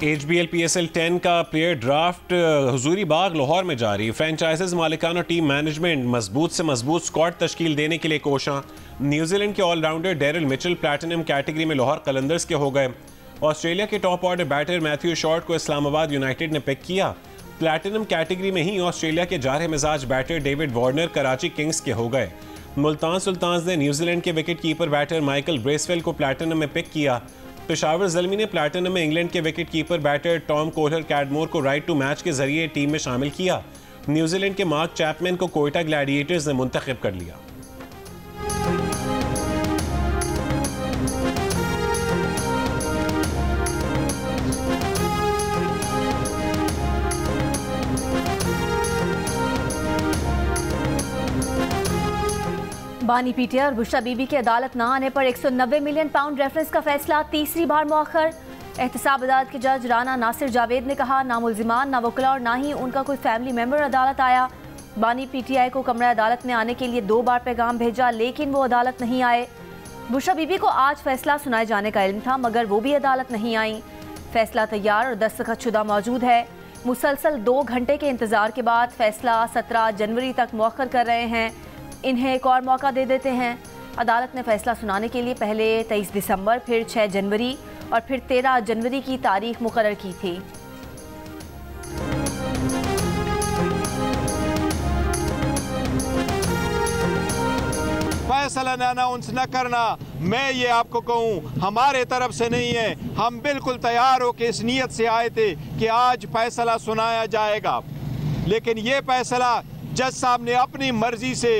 HBL PSL 10 का player draft हुजूरी बाग लाहौर में जारी। फ्रेंचाइजेज मालिकान और टीम मैनेजमेंट मजबूत से मजबूत स्क्वाड तश्कील देने के लिए कोशां। न्यूजीलैंड के allrounder Daryl Mitchell platinum category में लाहौर कलंदर्स के हो गए। ऑस्ट्रेलिया के top order batter Matthew Short को इस्लामाबाद यूनाइटेड ने पिक किया। प्लैटिनम कैटेगरी में ही ऑस्ट्रेलिया के जारह मिजाज batter David Warner Karachi Kings के हो गए। मुल्तान सुल्तान्स ने न्यूजीलैंड के wicket keeper batter Michael Bracewell को प्लैटिनम में पिक किया। पेशावर ज़ल्मी ने प्लैटिनम में इंग्लैंड के wicket keeper batter Tom Kohler Cadmore को राइट टू मैच के जरिए टीम में शामिल किया। न्यूजीलैंड के मार्क चैपमैन को कोयटा ग्लैडिएटर्स ने मुंतखब कर लिया। बानी पीटीआई और बुशरा बीबी की अदालत न आने पर 190 मिलियन पाउंड रेफरेंस का फैसला तीसरी बार मौखर। एहतसाब अदालत के जज राना नासिर जावेद ने कहा ना मुल्जिमान ना वकला और ना ही उनका कोई फैमिली मेंबर अदालत आया। बानी पीटीआई को कमरा अदालत में आने के लिए 2 बार पैगाम भेजा लेकिन वो अदालत नहीं आए। बुशरा बीबी को आज फैसला सुनाए जाने का इल्म था मगर वो भी अदालत नहीं आई। फैसला तैयार और दस्तखत शुदा मौजूद है। मुसलसल 2 घंटे के इंतजार के बाद फैसला 17 जनवरी तक मौखर कर रहे हैं। इन्हें एक और मौका दे देते हैं। अदालत ने फैसला सुनाने के लिए पहले 23 दिसंबर, फिर 6 जनवरी और फिर 13 जनवरी की तारीख मुकर्रर की थी। फैसला अनाउंस न करना, मैं ये आपको कहूँ हमारे तरफ से नहीं है। हम बिल्कुल तैयार हो के इस नीयत से आए थे कि आज फैसला सुनाया जाएगा, लेकिन ये फैसला जज साहब ने अपनी मर्जी से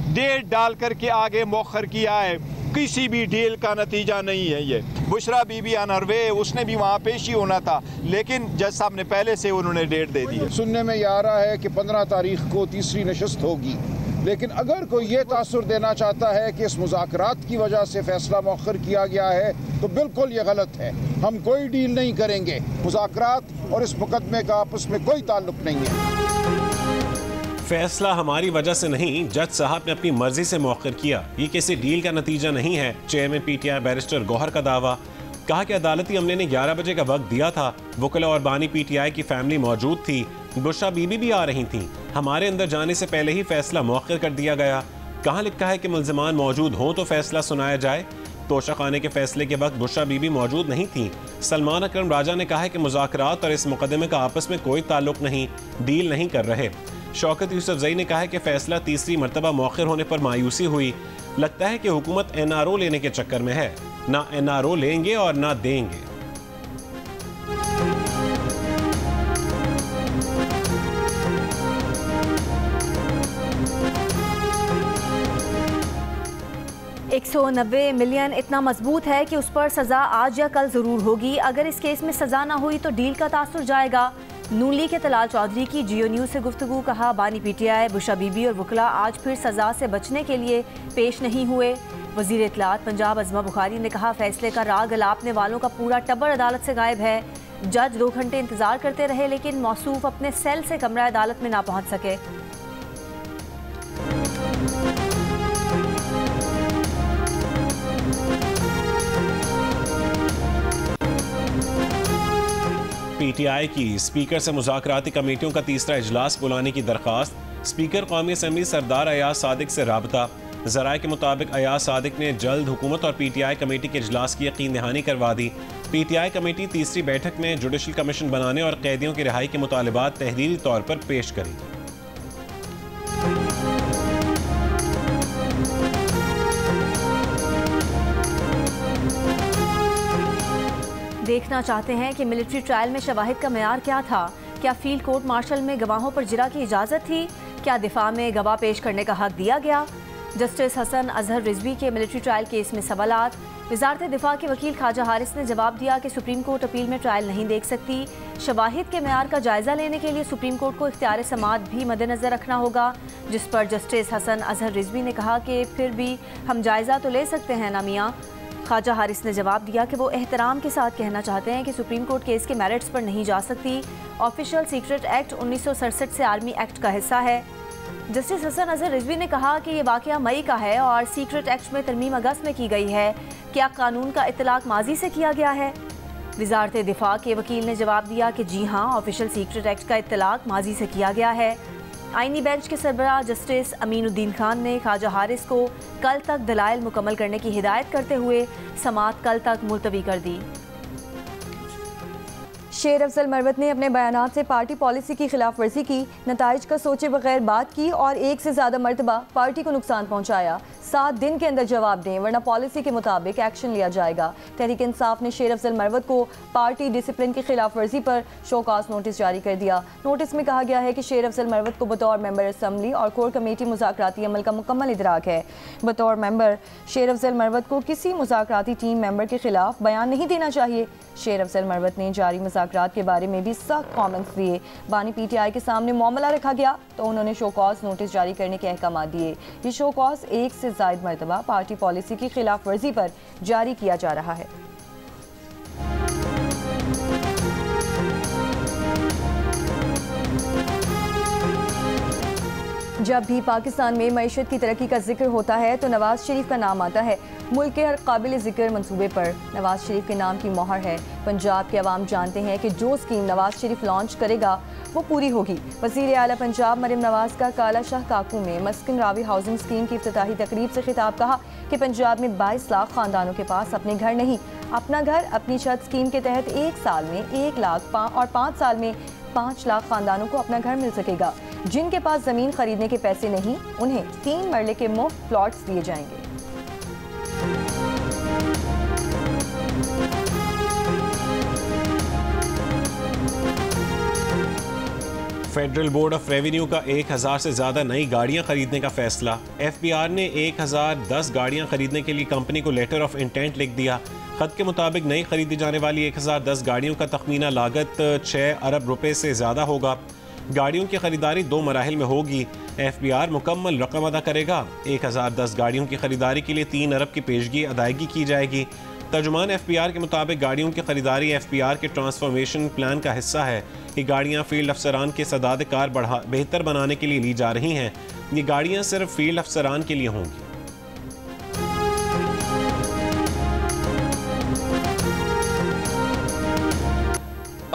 डेट डाल करके आगे मौखर किया है। किसी भी डील का नतीजा नहीं है ये। बुशरा बीबी अनरवे उसने भी वहाँ पेशी होना था लेकिन जज साहब ने पहले से उन्होंने डेट दे दी है। सुनने में यह आ रहा है कि 15 तारीख को तीसरी नशस्त होगी, लेकिन अगर कोई ये तासुर देना चाहता है कि इस मुज़ाकरात की वजह से फैसला मौखर किया गया है तो बिल्कुल ये गलत है। हम कोई डील नहीं करेंगे। मुज़ाकरात और इस मुकदमे का आपस में कोई ताल्लुक नहीं है। फैसला हमारी वजह से नहीं, जज साहब ने अपनी मर्जी से मौखर किया। ये किसी डील का नतीजा नहीं है। चेयरमैन पीटीआई बैरिस्टर गौहर का दावा। कहा कि अदालती अमले ने 11 बजे का वक्त दिया था। वकला और बानी पीटीआई की फैमिली मौजूद थी। बुशरा बीबी भी आ रही थी। हमारे अंदर जाने से पहले ही फैसला मौखर कर दिया गया। कहाँ लिखा है कि मुल्जिमान मौजूद हों तो फैसला सुनाया जाए? तोशा खाने के फैसले के वक्त बुशरा बीबी मौजूद नहीं थी। सलमान अकरम राजा ने कहा है कि मुज़ाकरात और इस मुकदमे का आपस में कोई ताल्लुक नहीं, डील नहीं कर रहे। शौकत यूसुफजई ने कहा है कि फैसला तीसरी मरतबा मौखर होने पर मायूसी हुई। लगता है कि हुकूमत NRO लेने के चक्कर में है। ना NRO लेंगे और ना देंगे। $190 मिलियन इतना मजबूत है कि उस पर सजा आज या कल जरूर होगी। अगर इस केस में सजा ना हुई तो डील का तासुर जाएगा। नून लीग के तलाल चौधरी की जियो न्यूज़ से गुफ्तगू। कहा बानी पीटीआई, बुशरा बीबी और वकला आज फिर सजा से बचने के लिए पेश नहीं हुए। वजीर इत्तलात पंजाब अज़मा बुखारी ने कहा फैसले का राग अलापने वालों का पूरा टब्बर अदालत से गायब है। जज 2 घंटे इंतजार करते रहे लेकिन मौसूफ अपने सेल से कमरा अदालत में ना पहुंच सके। पीटीआई की स्पीकर से मुज़ाकराती कमेटियों का तीसरा इजलास बुलाने की दरख्वास्त। स्पीकर कौमी असम्बली सरदार अयाज सादिक से राबता। ज़राए के मुताबिक अयाज सादिक ने जल्द हुकूमत और पीटीआई कमेटी के इजलास की यकीन दहानी करवा दी। पीटीआई कमेटी तीसरी बैठक में जुडिशल कमीशन बनाने और कैदियों की रिहाई के मुतालबात तहरीरी तौर पर पेश करेगी। देखना चाहते हैं कि मिलिट्री ट्रायल में शवाहिद का मेयार क्या था? क्या फील्ड कोर्ट मार्शल में गवाहों पर जिरा की इजाज़त थी? क्या दिफा में गवाह पेश करने का हक दिया गया? जस्टिस हसन अजहर रिजवी के मिलिट्री ट्रायल केस में सवालात। वजारत दिफा के वकील ख्वाजा हारिस ने जवाब दिया कि सुप्रीम कोर्ट अपील में ट्रायल नहीं देख सकती। शवाहिद के मेयार का जायजा लेने के लिए सुप्रीम कोर्ट को इख्तियार समाअत भी मद्देनजर रखना होगा, जिस पर जस्टिस हसन अजहर रिजवी ने कहा कि फिर भी हम जायजा तो ले सकते हैं ना मियाँ। ख्वाजा हारिस ने जवाब दिया कि वो एहतराम के साथ कहना चाहते हैं कि सुप्रीम कोर्ट केस के मेरिट्स पर नहीं जा सकती। ऑफिशियल सीक्रेट एक्ट 1967 से आर्मी एक्ट का हिस्सा है। जस्टिस हसन अजहर रिजवी ने कहा कि ये वाक़या मई का है और सीक्रेट एक्ट में तरमीम अगस्त में की गई है। क्या कानून का इतलाक माजी से किया गया है? वजारत दिफा के वकील ने जवाब दिया कि जी हाँ, ऑफिशियल सीक्रेट एक्ट का इत्तलाक माजी से किया गया है। आईनी बेंच के सरबराह जस्टिस अमीनुद्दीन खान ने ख्वाजा हारिस को कल तक दलाइल मुकम्मल करने की हिदायत करते हुए समाअत कल तक मुलतवी कर दी। शेर अफजल मरवत ने अपने बयानात से पार्टी पॉलिसी की खिलाफ वर्जी की, नताइज का सोचे बगैर बात की और एक से ज़्यादा मरतबा पार्टी को नुकसान पहुंचाया। 7 दिन के अंदर जवाब दें वरना पॉलिसी के मुताबिक एक्शन लिया जाएगा। तहरीक इंसाफ ने शेर अफजल मरवत को पार्टी डिसिप्लिन की खिलाफ वर्जी पर शोकास नोटिस जारी कर दिया। नोटिस में कहा गया है कि शेर अफजल मरवत को बतौर मेंबर असम्बली और कोर कमेटी मुज़ाकराती अमल का मुकम्मल इदराक है। बतौर मेंबर शेर अफजल मरवत को किसी मुज़ाकराती टीम मेंबर के खिलाफ बयान नहीं देना चाहिए। शेर अफजल मरवत ने जारी मुज़ाकरात के बारे में भी सख्त कॉमेंट्स दिए। बानी PTI के सामने मामला रखा गया तो उन्होंने शोकॉज नोटिस जारी करने के अहकाम दिए। ये शोकॉज एक से ज़ायद मरतबा पार्टी पॉलिसी की खिलाफ वर्जी पर जारी किया जा रहा है। जब भी पाकिस्तान में मईशत की तरक्की का जिक्र होता है तो नवाज शरीफ का नाम आता है। मुल्क के हर काबिल जिक्र मंसूबे पर नवाज शरीफ के नाम की मोहर है। पंजाब के अवाम जानते हैं कि जो स्कीम नवाज शरीफ लॉन्च करेगा वो पूरी होगी। वज़ीर आला पंजाब मरियम नवाज का काला शाह काकू में मस्किन रावी हाउसिंग स्कीम की इफ्तिताही तकरीब से खिताब कहा कि पंजाब में 22 लाख खानदानों के पास अपने घर नहीं, अपना घर अपनी छत स्कीम के तहत 1 साल में 1 लाख और 5 साल में 5 लाख खानदानों को अपना घर मिल सकेगा। जिनके पास ज़मीन खरीदने के पैसे नहीं, उन्हें 3 मरले के मुफ्त प्लॉट्स दिए जाएंगे। फेडरल बोर्ड ऑफ रेवेन्यू का 1000 से ज़्यादा नई गाड़ियां खरीदने का फैसला। FBR ने 1010 गाड़ियां खरीदने के लिए कंपनी को लेटर ऑफ इंटेंट लिख दिया। खत के मुताबिक नई खरीदी जाने वाली 1010 गाड़ियों का तखमीना लागत 6 अरब रुपए से ज़्यादा होगा। गाड़ियों की खरीदारी 2 मराहिल में होगी। FBR मुकम्मल रकम अदा करेगा। 1010 गाड़ियों की खरीदारी के लिए 3 अरब की पेशगी अदायगी की जाएगी। तर्जुमान FBR के मुताबिक गाड़ियों की खरीदारी FBR के ट्रांसफॉर्मेशन प्लान का हिस्सा है। ये गाड़ियाँ फील्ड अफसरान के सदाद कार बेहतर बनाने के लिए ली जा रही हैं। ये गाड़ियाँ सिर्फ फील्ड अफसरान के लिए होंगी।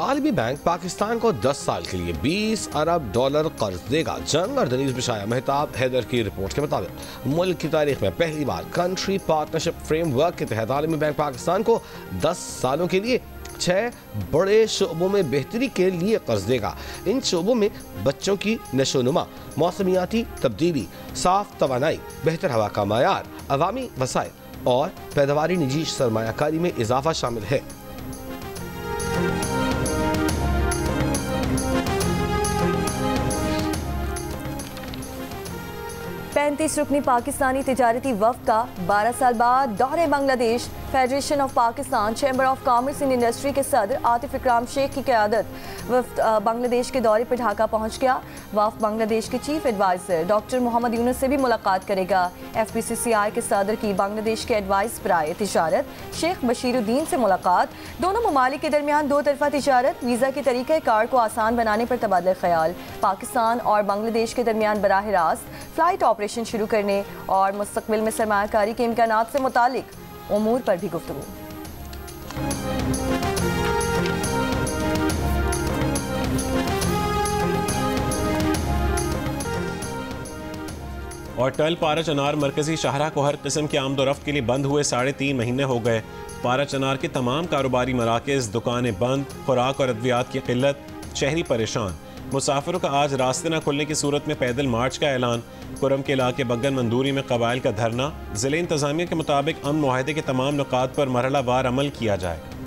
आलमी बैंक पाकिस्तान को 10 साल के लिए $20 अरब कर्ज देगा। जंग और दनीज बिशाया मेहताब हैदर की रिपोर्ट के मुताबिक मुल्क की तारीख में पहली बार कंट्री पार्टनरशिप फ्रेमवर्क के तहत आलमी बैंक पाकिस्तान को 10 सालों के लिए 6 बड़े शोबों में बेहतरी के लिए कर्ज देगा। इन शोबों में बच्चों की नशोनुमा, मौसमियाती तब्दीली, साफ तवानाई, बेहतर हवा का मायार, अवामी वसाइल और पैदावारी निजी सरमायाकारी में इजाफा शामिल है। 35 रुकनी पाकिस्तानी तिजारती वफ़द का 12 साल बाद दौरे Bangladesh. Federation of Pakistan chamber of commerce and industry के सदर आतिफ इकराम शेख की क़यादत वफ़द बांग्लादेश के दौरे पर ढाका पहुँच गया। वफ़द बांग्लादेश के chief adviser doctor Mohammad Yunus से भी मुलाकात करेगा। FPCCI के सदर की बांग्लादेश के एडवाइस बराए तिजारत शेख बशीरुद्दीन से मुलाकात। दोनों ममालिक के दरमियान 2 तरफ़ा तिजारत, वीज़ा के तरीक़ाकार को आसान बनाने पर तबादला ख्याल, पाकिस्तान और बांग्लादेश के दरमियान बराह रास्त फ़्लाइट ऑपरेशन शुरू करने और मुस्तक़बिल में सरमायाकारी के इम्कानात से मुतालिक उमूर पर भी गुफ्तगू। और टल पारा चनार मरकजी शाहरा को हर किस्म की आमदोरफ्त के लिए बंद हुए 3.5 महीने हो गए। पारा चनार के तमाम कारोबारी मराकज़, दुकानें बंद, खुराक और अद्वियात की किल्लत, शहरी परेशान। मुसाफिरों का आज रास्ते न खुलने की सूरत में पैदल मार्च का ऐलान। कुरम के इलाके बग्गन मंदूरी में कबाइल का धरना। ज़िले इंतज़ामिया के मुताबिक अमन मुआहदे के तमाम नुकात पर मरहला वार अमल किया जाएगा।